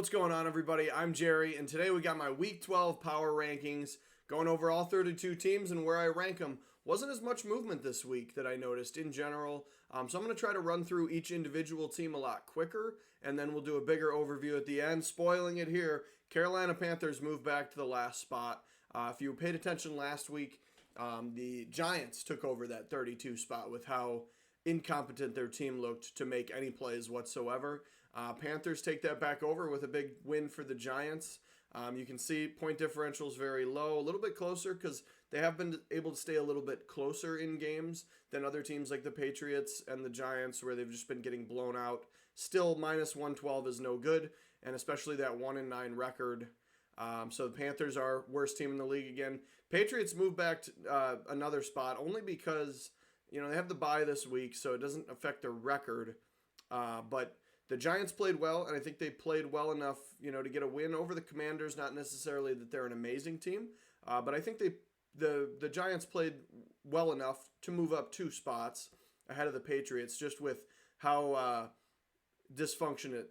What's going on, everybody? I'm Jerry, and today we got my Week 12 power rankings, going over all 32 teams and where I rank them. Wasn't as much movement this week that I noticed in general, so I'm going to try to run through each individual team a lot quicker, and then we'll do a bigger overview at the end. Spoiling it here, Carolina Panthers moved back to the last spot. If you paid attention last week, the Giants took over that 32 spot with how incompetent their team looked to make any plays whatsoever. Panthers take that back over with a big win for the Giants. You can see point differential is very low, a little bit closer because they have been able to stay a little bit closer in games than other teams like the Patriots and the Giants, where they've just been getting blown out. Still, minus 112 is no good, and especially that 1-9 record. So the Panthers are worst team in the league again. Patriots move back to another spot only because they have the bye this week, so it doesn't affect their record. But the Giants played well, and I think they played well enough, to get a win over the Commanders. Not necessarily that they're an amazing team, but I think the Giants played well enough to move up 2 spots ahead of the Patriots, just with how dysfunctional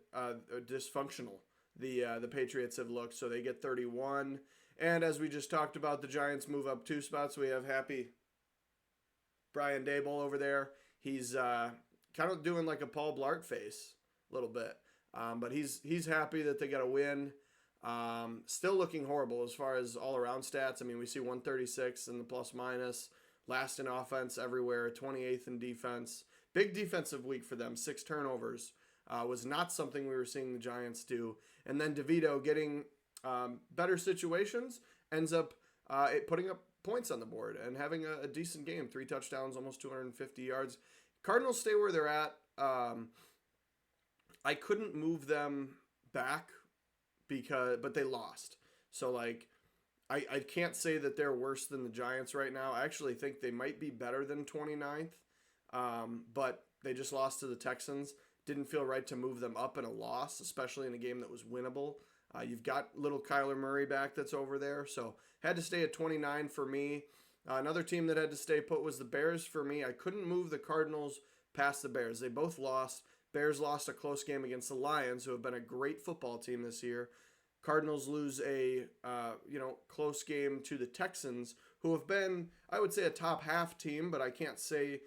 the Patriots have looked. So they get 31, and as we just talked about, the Giants move up 2 spots. We have happy Brian Daboll over there. He's kind of doing like a Paul Blart face a little bit. But he's happy that they got a win. Still looking horrible as far as all-around stats. I mean, we see 136 in the plus-minus. Last in offense everywhere. 28th in defense. Big defensive week for them. 6 turnovers. Was not something we were seeing the Giants do. And then DeVito getting better situations ends up putting up points on the board and having a decent game. 3 touchdowns, almost 250 yards. Cardinals stay where they're at. I couldn't move them back but they lost. So I can't say that they're worse than the Giants right now. I actually think they might be better than 29th. But they just lost to the Texans. Didn't feel right to move them up in a loss, especially in a game that was winnable. You've got little Kyler Murray back that's over there, so had to stay at 29 for me. Another team that had to stay put was the Bears for me. I couldn't move the Cardinals past the Bears. They both lost. Bears lost a close game against the Lions, who have been a great football team this year. Cardinals lose a close game to the Texans, who have been, I would say, a top half team, but I can't say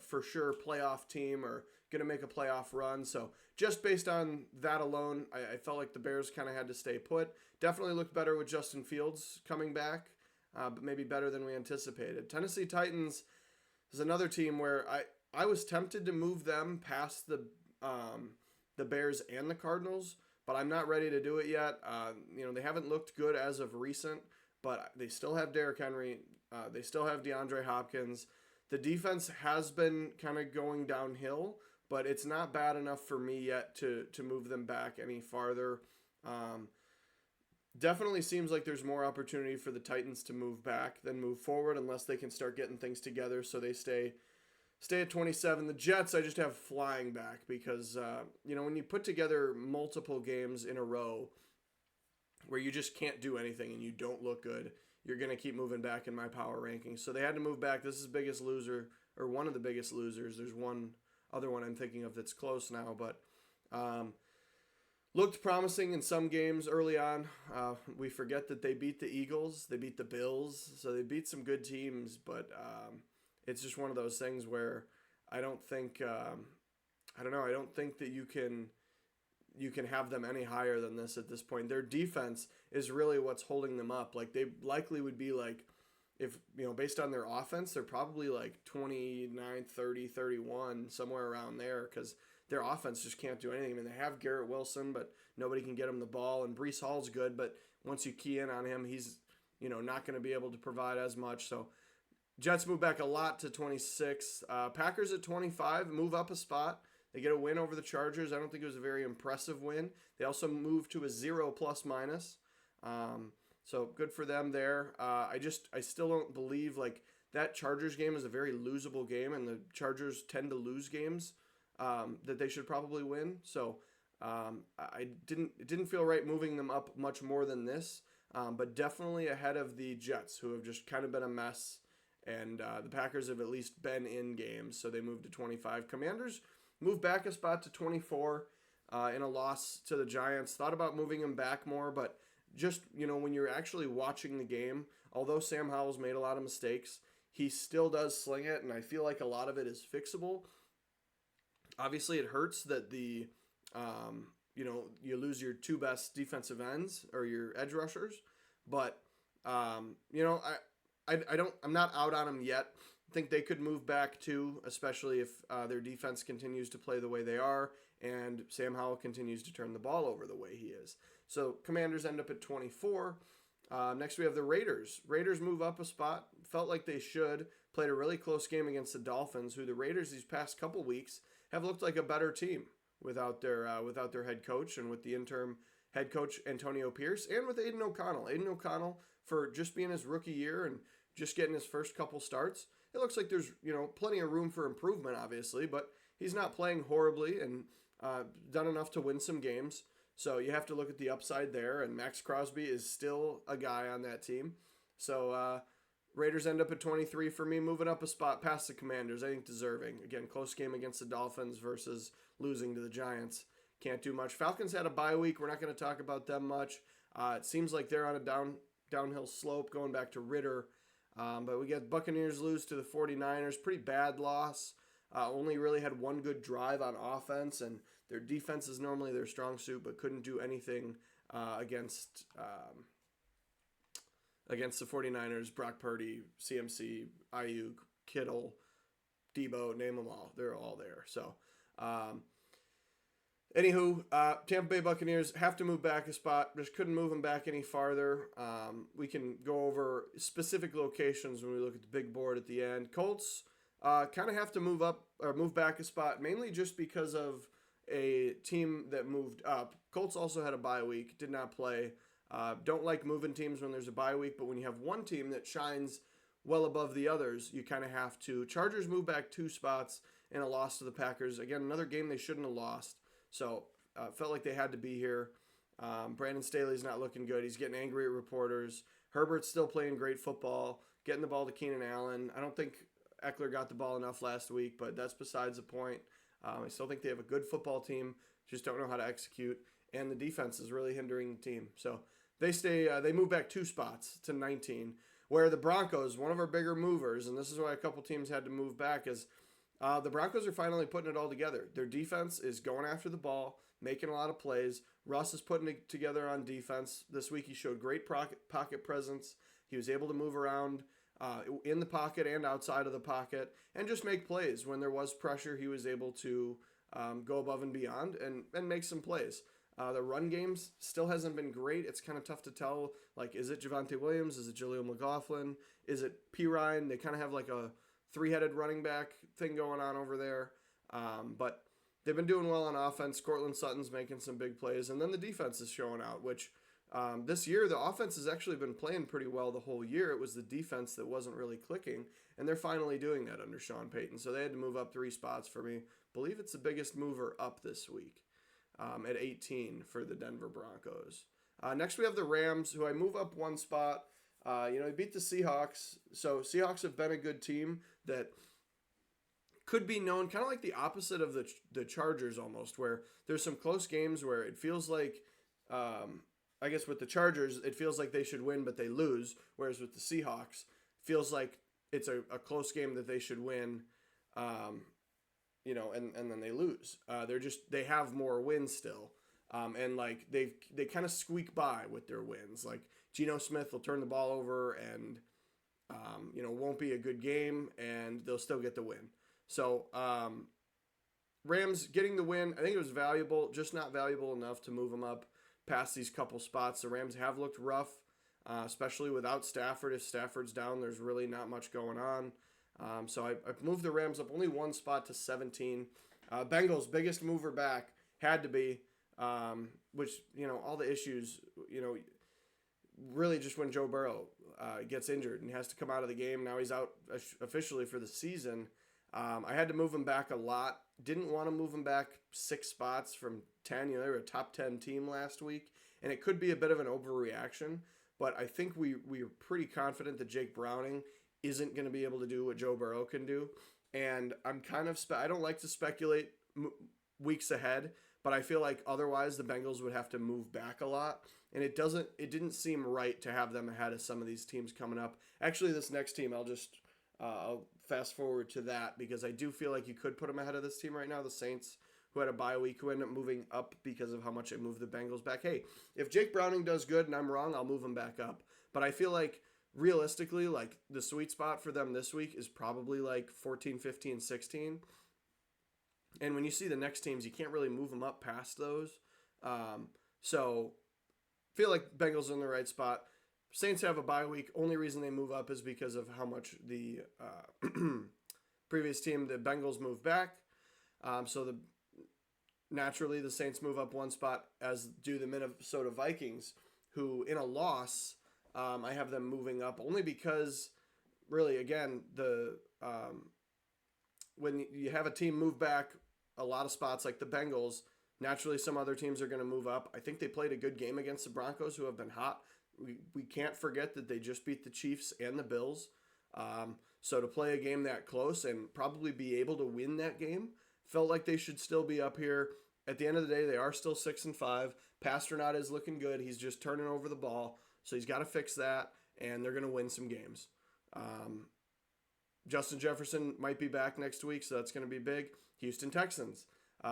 for sure playoff team or going to make a playoff run. So just based on that alone, I felt like the Bears kind of had to stay put. Definitely looked better with Justin Fields coming back, but maybe better than we anticipated. Tennessee Titans is another team where I was tempted to move them past the Bears and the Cardinals, but I'm not ready to do it yet. They haven't looked good as of recent, but they still have Derrick Henry. They still have DeAndre Hopkins. The defense has been kind of going downhill, but it's not bad enough for me yet to move them back any farther. Definitely seems like there's more opportunity for the Titans to move back than move forward unless they can start getting things together so they stay at 27. The Jets, I just have flying back because, when you put together multiple games in a row where you just can't do anything and you don't look good, you're going to keep moving back in my power rankings. So they had to move back. This is the biggest loser, or one of the biggest losers. There's one other one I'm thinking of that's close now, but looked promising in some games early on. We forget that they beat the Eagles. They beat the Bills. So they beat some good teams, but it's just one of those things where I don't think that you can have them any higher than this at this point. Their defense is really what's holding them up. Like, they likely would be like, if based on their offense, they're probably like 29, 30, 31, somewhere around there, because their offense just can't do anything. I mean, they have Garrett Wilson, but nobody can get him the ball, and Breece Hall's good, but once you key in on him, he's not going to be able to provide as much. So Jets move back a lot to 26. Packers at 25 move up a spot. They get a win over the Chargers. I don't think it was a very impressive win. They also moved to a 0 plus-minus. So good for them there. I still don't believe that Chargers game is a very losable game, and the Chargers tend to lose games that they should probably win. So it didn't feel right moving them up much more than this, but definitely ahead of the Jets, who have just kind of been a mess. And the Packers have at least been in games, so they moved to 25. Commanders moved back a spot to 24. in a loss to the Giants. Thought about moving him back more, but just, when you're actually watching the game, although Sam Howell's made a lot of mistakes, he still does sling it, and I feel like a lot of it is fixable. Obviously, it hurts that you lose your two best defensive ends or your edge rushers, but I'm not out on them yet. I think they could move back too, especially if their defense continues to play the way they are and Sam Howell continues to turn the ball over the way he is. So Commanders end up at 24. Next we have the Raiders. Raiders move up a spot. Felt like they should. Played a really close game against the Dolphins, who the Raiders these past couple weeks have looked like a better team without their head coach and with the interim head coach Antonio Pierce and with Aiden O'Connell. Aiden O'Connell, for just being his rookie year and just getting his first couple starts, it looks like there's plenty of room for improvement, obviously, but he's not playing horribly and done enough to win some games. So you have to look at the upside there, and Max Crosby is still a guy on that team. So Raiders end up at 23 for me, moving up a spot past the Commanders. I think deserving. Again, close game against the Dolphins versus losing to the Giants. Can't do much. Falcons had a bye week. We're not going to talk about them much. It seems like they're on a downhill slope going back to Ritter. But we get Buccaneers lose to the 49ers. Pretty bad loss. Only really had one good drive on offense, and their defense is normally their strong suit, but couldn't do anything against the 49ers. Brock Purdy, CMC, Ayuk, Kittle, Debo, name them all. They're all there. So, anywho, Tampa Bay Buccaneers have to move back a spot. Just couldn't move them back any farther. We can go over specific locations when we look at the big board at the end. Colts kind of have to move back a spot, mainly just because of a team that moved up. Colts also had a bye week, did not play. Don't like moving teams when there's a bye week, but when you have one team that shines well above the others, you kind of have to. Chargers move back 2 spots in a loss to the Packers. Again, another game they shouldn't have lost. So felt like they had to be here. Brandon Staley's not looking good. He's getting angry at reporters. Herbert's still playing great football, getting the ball to Keenan Allen. I don't think Eckler got the ball enough last week, but that's besides the point. I still think they have a good football team, just don't know how to execute, and the defense is really hindering the team. So they move back 2 spots to 19, where the Broncos, one of our bigger movers, and this is why a couple teams had to move back, is the Broncos are finally putting it all together. Their defense is going after the ball, making a lot of plays. Russ is putting it together on defense. This week he showed great pocket presence. He was able to move around in the pocket and outside of the pocket and just make plays. When there was pressure, he was able to go above and beyond and make some plays. The run games still hasn't been great. It's kind of tough to tell, like, is it Javonte Williams? Is it Jaleel McLaughlin? Is it P. Ryan? They kind of have like a 3-headed running back thing going on over there. But they've been doing well on offense. Cortland Sutton's making some big plays. And then the defense is showing out, which this year the offense has actually been playing pretty well the whole year. It was the defense that wasn't really clicking. And they're finally doing that under Sean Payton. So they had to move up 3 spots for me. Believe it's the biggest mover up this week at 18 for the Denver Broncos. Next we have the Rams, who I move up 1 spot. They beat the Seahawks. So Seahawks have been a good team that could be known kind of like the opposite of the Chargers almost, where there's some close games where it feels like, I guess with the Chargers, it feels like they should win, but they lose. Whereas with the Seahawks, feels like it's a close game that they should win, and then they lose. They have more wins still. And like they kind of squeak by with their wins. Like Geno Smith will turn the ball over and, won't be a good game and they'll still get the win. So, Rams getting the win, I think it was valuable, just not valuable enough to move them up past these couple spots. The Rams have looked rough, especially without Stafford. If Stafford's down, there's really not much going on. So I've moved the Rams up only 1 spot to 17. Bengals, biggest mover back, had to be, which, all the issues, really just when Joe Burrow gets injured and has to come out of the game. Now he's out officially for the season. I had to move him back a lot. Didn't want to move him back 6 spots from 10. They were a top 10 team last week, and it could be a bit of an overreaction, but I think we are pretty confident that Jake Browning isn't going to be able to do what Joe Burrow can do, and I'm kind of I don't like to speculate weeks ahead, but I feel like otherwise the Bengals would have to move back a lot. And it didn't seem right to have them ahead of some of these teams coming up. Actually, this next team, I'll fast forward to that because I do feel like you could put them ahead of this team right now, the Saints, who had a bye week, who ended up moving up because of how much it moved the Bengals back. Hey, if Jake Browning does good and I'm wrong, I'll move him back up. But I feel like realistically, like the sweet spot for them this week is probably like 14, 15, 16. And when you see the next teams, you can't really move them up past those. So feel like Bengals are in the right spot. Saints have a bye week. Only reason they move up is because of how much the previous team, the Bengals, moved back. Naturally, the Saints move up one spot, as do the Minnesota Vikings, who in a loss, I have them moving up only because, really, again, when you have a team move back a lot of spots like the Bengals, naturally some other teams are going to move up. I think they played a good game against the Broncos, who have been hot. We can't forget that they just beat the Chiefs and the Bills. So to play a game that close and probably be able to win that game, felt like they should still be up here. At the end of the day, they are still 6-5. Pasternot is looking good. He's just turning over the ball, so he's got to fix that, and they're going to win some games. Justin Jefferson might be back next week, so that's going to be big. Houston Texans.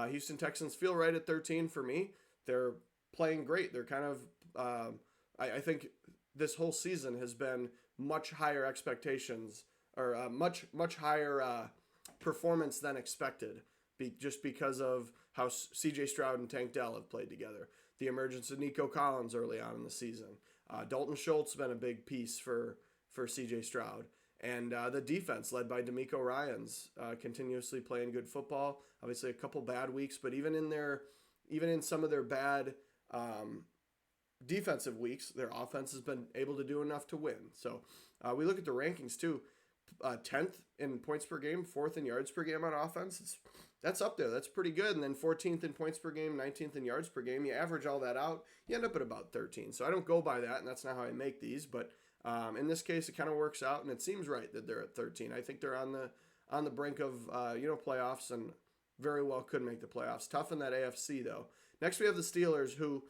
Houston Texans feel right at 13 for me. They're playing great. They're kind of, I think this whole season has been much higher expectations, or much higher performance than expected, just because of how C.J. Stroud and Tank Dell have played together. The emergence of Nico Collins early on in the season. Dalton Schultz has been a big piece for C.J. Stroud. And the defense, led by DeMeco Ryans, continuously playing good football. Obviously, a couple bad weeks, but even in some of their bad defensive weeks, their offense has been able to do enough to win. So we look at the rankings too. 10th in points per game, 4th in yards per game on offense. That's up there. That's pretty good. And then 14th in points per game, 19th in yards per game. You average all that out, you end up at about 13. So I don't go by that, and that's not how I make these, but in this case, it kind of works out, and it seems right that they're at 13. I think they're on the brink of playoffs, and very well could make the playoffs. Tough in that AFC though. Next, we have the Steelers, who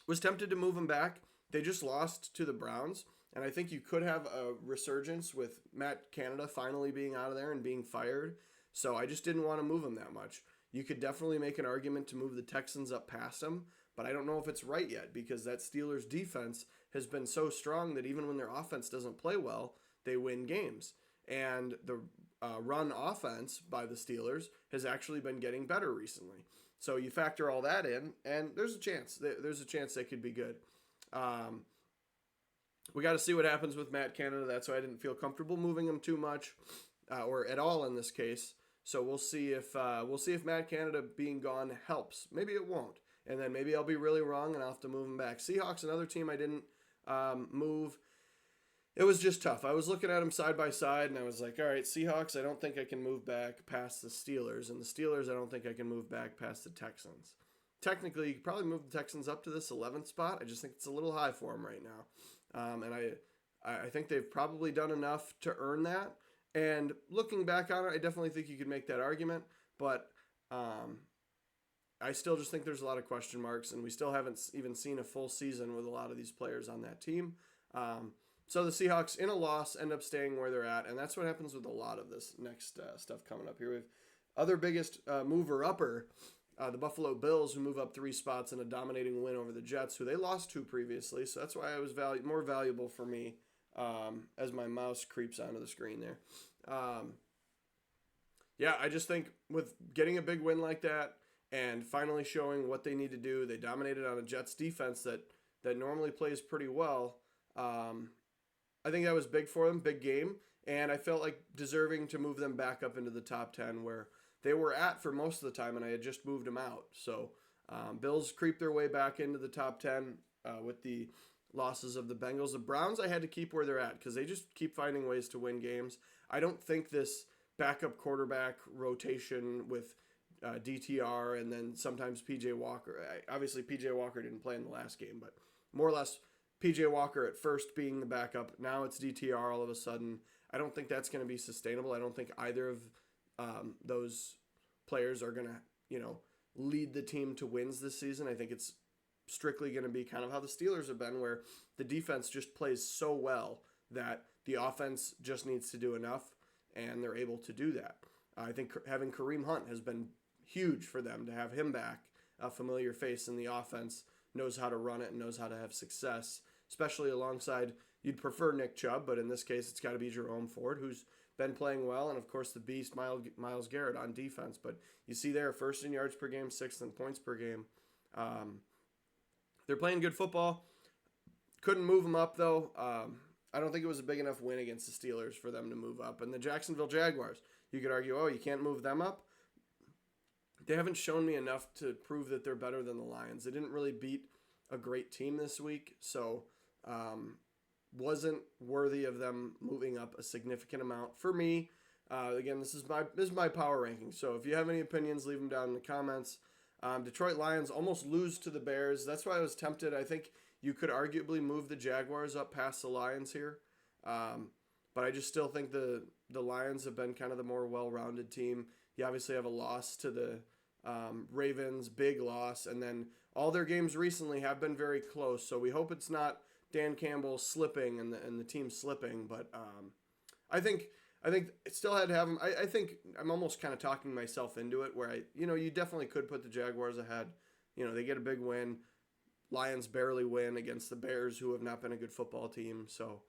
was tempted to move them back. They just lost to the Browns, and I think you could have a resurgence with Matt Canada finally being out of there and being fired. So I just didn't want to move them that much. You could definitely make an argument to move the Texans up past them, but I don't know if it's right yet, because that Steelers defense has been so strong that even when their offense doesn't play well, they win games. And the run offense by the Steelers has actually been getting better recently. So you factor all that in, and there's a chance. There's a chance they could be good. We got to see what happens with Matt Canada. That's why I didn't feel comfortable moving him too much, or at all in this case. So we'll see if Matt Canada being gone helps. Maybe it won't. And then maybe I'll be really wrong and I'll have to move him back. Seahawks, another team I didn't move. It was just tough. I was looking at them side by side, and I was like, all right, Seahawks, I don't think I can move back past the Steelers. And the Steelers, I don't think I can move back past the Texans. Technically, you could probably move the Texans up to this 11th spot. I just think it's a little high for them right now. And I think they've probably done enough to earn that. And looking back on it, I definitely think you could make that argument. But I still just think there's a lot of question marks, and we still haven't even seen a full season with a lot of these players on that team. So the Seahawks, in a loss, end up staying where they're at, and that's what happens with a lot of this next stuff coming up here. We have other biggest mover-upper, the Buffalo Bills, who move up 3 spots in a dominating win over the Jets, who they lost to previously, so that's why it was more valuable for me as my mouse creeps onto the screen there. I just think with getting a big win like that and finally showing what they need to do, they dominated on a Jets defense that normally plays pretty well. I think that was big for them, big game, and I felt like deserving to move them back up into the top 10 where they were at for most of the time, and I had just moved them out. So Bills creep their way back into the top 10 with the losses of the Bengals. The Browns I had to keep where they're at because they just keep finding ways to win games. I don't think this backup quarterback rotation with DTR and then sometimes PJ Walker. Obviously, PJ Walker didn't play in the last game, but more or less PJ Walker at first being the backup. Now it's DTR all of a sudden. I don't think that's going to be sustainable. I don't think either of those players are going to, lead the team to wins this season. I think it's strictly going to be kind of how the Steelers have been, where the defense just plays so well that the offense just needs to do enough, and they're able to do that. I think having Kareem Hunt has been huge for them to have him back, a familiar face in the offense, knows how to run it and knows how to have success, especially alongside, you'd prefer Nick Chubb, but in this case it's got to be Jerome Ford, who's been playing well, and of course the beast Myles Garrett on defense. But you see there, first in yards per game, sixth in points per game. They're playing good football. Couldn't move them up, though. I don't think it was a big enough win against the Steelers for them to move up. And the Jacksonville Jaguars, you could argue, oh, you can't move them up. They haven't shown me enough to prove that they're better than the Lions. They didn't really beat a great team this week, so wasn't worthy of them moving up a significant amount. For me, again, this is my power ranking. So if you have any opinions, leave them down in the comments. Detroit Lions almost lose to the Bears. That's why I was tempted. I think you could arguably move the Jaguars up past the Lions here. But I just still think the Lions have been kind of the more well-rounded team. You obviously have a loss to the Ravens, big loss, and then all their games recently have been very close. So we hope it's not Dan Campbell slipping and the team slipping. But I think it still had to have them. I think I'm almost kind of talking myself into it, where you definitely could put the Jaguars ahead. They get a big win. Lions barely win against the Bears, who have not been a good football team. So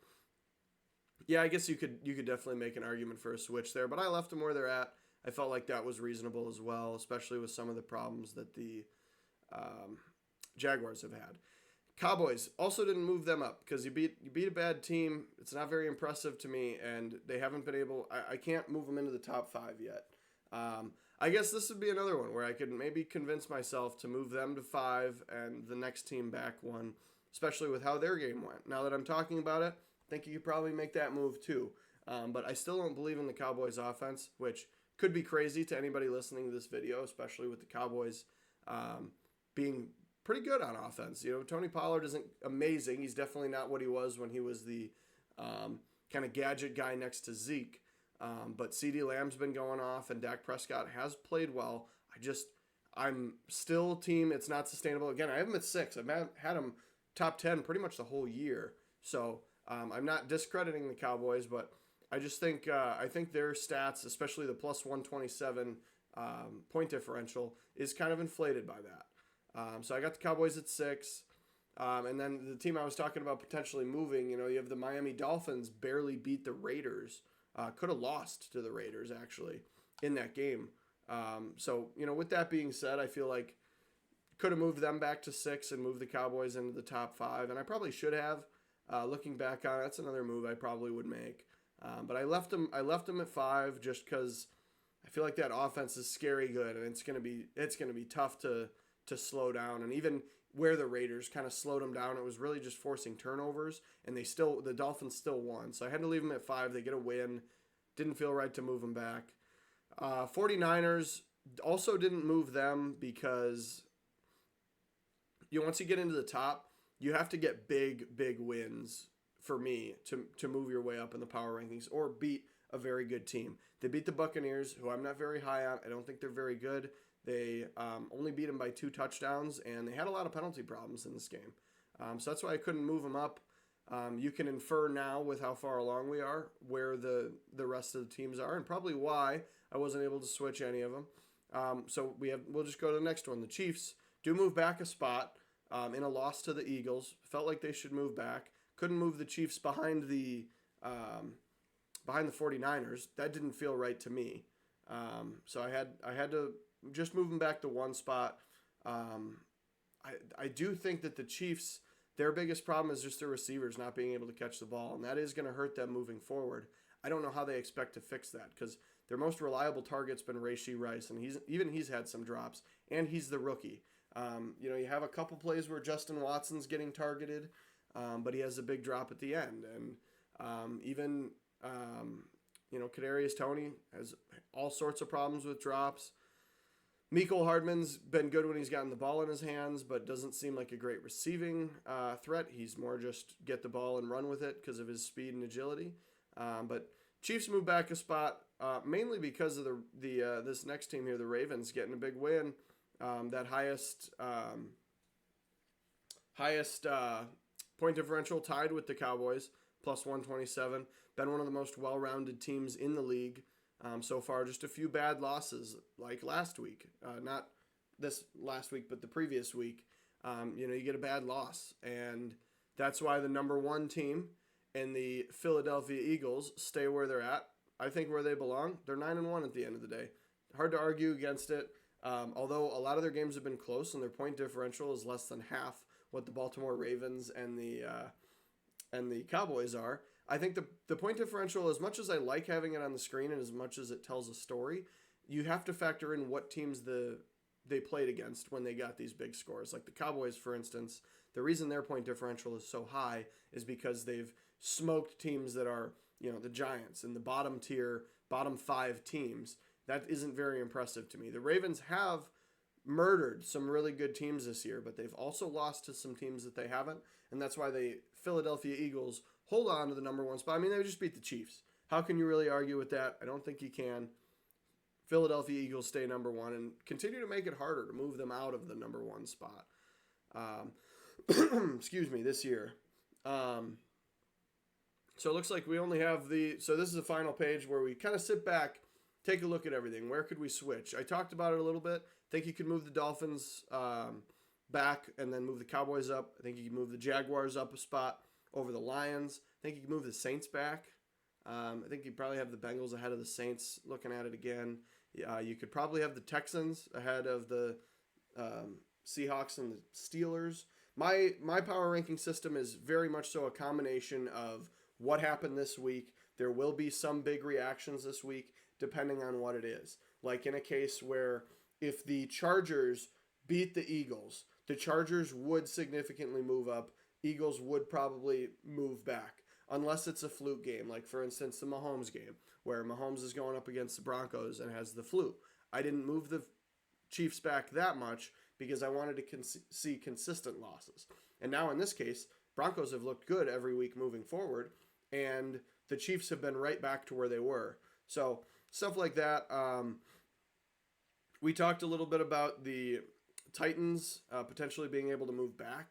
yeah, I guess you could definitely make an argument for a switch there. But I left them where they're at. I felt like that was reasonable as well, especially with some of the problems that the Jaguars have had. Cowboys also didn't move them up because you beat a bad team. It's not very impressive to me, and they haven't been able. I can't move them into the top 5 yet. I guess this would be another one where I could maybe convince myself to move them to 5 and the next team back 1, especially with how their game went. Now that I'm talking about it, I think you could probably make that move too. But I still don't believe in the Cowboys offense, which could be crazy to anybody listening to this video, especially with the Cowboys being pretty good on offense. Tony Pollard isn't amazing. He's definitely not what he was when he was the kind of gadget guy next to Zeke. But CeeDee Lamb's been going off, and Dak Prescott has played well. I'm still team, it's not sustainable. Again, I have him at 6. I've had him top 10 pretty much the whole year. So I'm not discrediting the Cowboys, but I just think I think their stats, especially the plus 127 point differential, is kind of inflated by that. So I got the Cowboys at 6. And then the team I was talking about potentially moving, you have the Miami Dolphins barely beat the Raiders. Could have lost to the Raiders, actually, in that game. So, with that being said, I feel like could have moved them back to 6 and moved the Cowboys into the top 5. And I probably should have. Looking back on it, that's another move I probably would make. But I left them at 5 just because I feel like that offense is scary good, and it's gonna be tough to slow down. And even where the Raiders kind of slowed them down, it was really just forcing turnovers, and the Dolphins still won. So I had to leave them at 5. They get a win. Didn't feel right to move them back. 49ers also didn't move them because once you get into the top, you have to get big wins for me to move your way up in the power rankings or beat a very good team. They beat the Buccaneers, who I'm not very high on. I don't think they're very good. They only beat them by 2 touchdowns, and they had a lot of penalty problems in this game. So that's why I couldn't move them up. You can infer now with how far along we are where the rest of the teams are, and probably why I wasn't able to switch any of them. So we'll just go to the next one. The Chiefs do move back a spot in a loss to the Eagles. Felt like they should move back. Couldn't move the Chiefs behind the 49ers. That didn't feel right to me. So I had to just move them back to 1 spot. I do think that the Chiefs, their biggest problem is just their receivers not being able to catch the ball, and that is going to hurt them moving forward. I don't know how they expect to fix that because their most reliable target's been Rashee Rice, and he's had some drops, and he's the rookie. You have a couple plays where Justin Watson's getting targeted, but he has a big drop at the end, and even Kadarius Toney has all sorts of problems with drops. Mecole Hardman's been good when he's gotten the ball in his hands, but doesn't seem like a great receiving threat. He's more just get the ball and run with it because of his speed and agility. But Chiefs move back a spot mainly because of the this next team here, the Ravens, getting a big win. That highest point differential tied with the Cowboys, plus 127. Been one of the most well-rounded teams in the league so far. Just a few bad losses, like last week. Not this last week, but the previous week. You get a bad loss, and that's why the number one team and the Philadelphia Eagles stay where they're at. I think where they belong. They're 9-1 at the end of the day. Hard to argue against it. Although a lot of their games have been close, and their point differential is less than half what the Baltimore Ravens and the Cowboys are. I think the point differential, as much as I like having it on the screen and as much as it tells a story, you have to factor in what teams they played against when they got these big scores. Like the Cowboys, for instance, the reason their point differential is so high is because they've smoked teams that are, the Giants and the bottom tier, bottom 5 teams. That isn't very impressive to me. The Ravens have murdered some really good teams this year, but they've also lost to some teams that they haven't, and that's why the Philadelphia Eagles hold on to the number one spot. I mean, they just beat the Chiefs. How can you really argue with that? I don't think you can. Philadelphia Eagles stay number one and continue to make it harder to move them out of the number one spot. Excuse me, this year. So it looks like we only have so this is the final page where we kind of sit back, take a look at everything. Where could we switch? I talked about it a little bit. I think you could move the Dolphins back and then move the Cowboys up. I think you could move the Jaguars up a spot over the Lions. I think you could move the Saints back. I think you probably have the Bengals ahead of the Saints, looking at it again. You could probably have the Texans ahead of the Seahawks and the Steelers. My power ranking system is very much so a combination of what happened this week. There will be some big reactions this week, depending on what it is. Like in a case where if the Chargers beat the Eagles, the Chargers would significantly move up. Eagles would probably move back, unless it's a fluke game. Like, for instance, the Mahomes game, where Mahomes is going up against the Broncos and has the flu. I didn't move the Chiefs back that much because I wanted to see consistent losses. And now in this case, Broncos have looked good every week moving forward, and the Chiefs have been right back to where they were. So stuff like that. We talked a little bit about the Titans potentially being able to move back.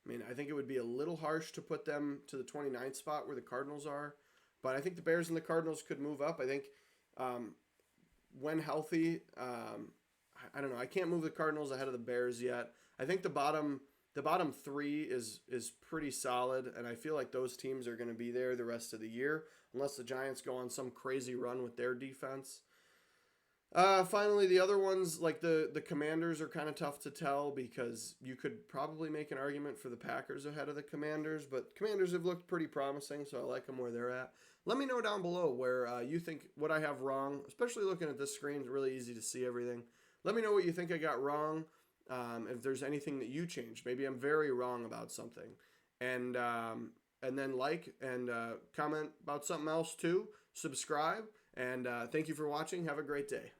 I mean, I think it would be a little harsh to put them to the 29th spot where the Cardinals are. But I think the Bears and the Cardinals could move up. I think when healthy, I don't know. I can't move the Cardinals ahead of the Bears yet. I think the bottom 3 is pretty solid, and I feel like those teams are going to be there the rest of the year, unless the Giants go on some crazy run with their defense. Finally, the other ones, like the Commanders, are kind of tough to tell because you could probably make an argument for the Packers ahead of the Commanders, but Commanders have looked pretty promising, so I like them where they're at. Let me know down below where you think what I have wrong, especially looking at this screen. It's really easy to see everything. Let me know what you think I got wrong, if there's anything that you changed. Maybe I'm very wrong about something. And then like and comment about something else too. Subscribe, and thank you for watching. Have a great day.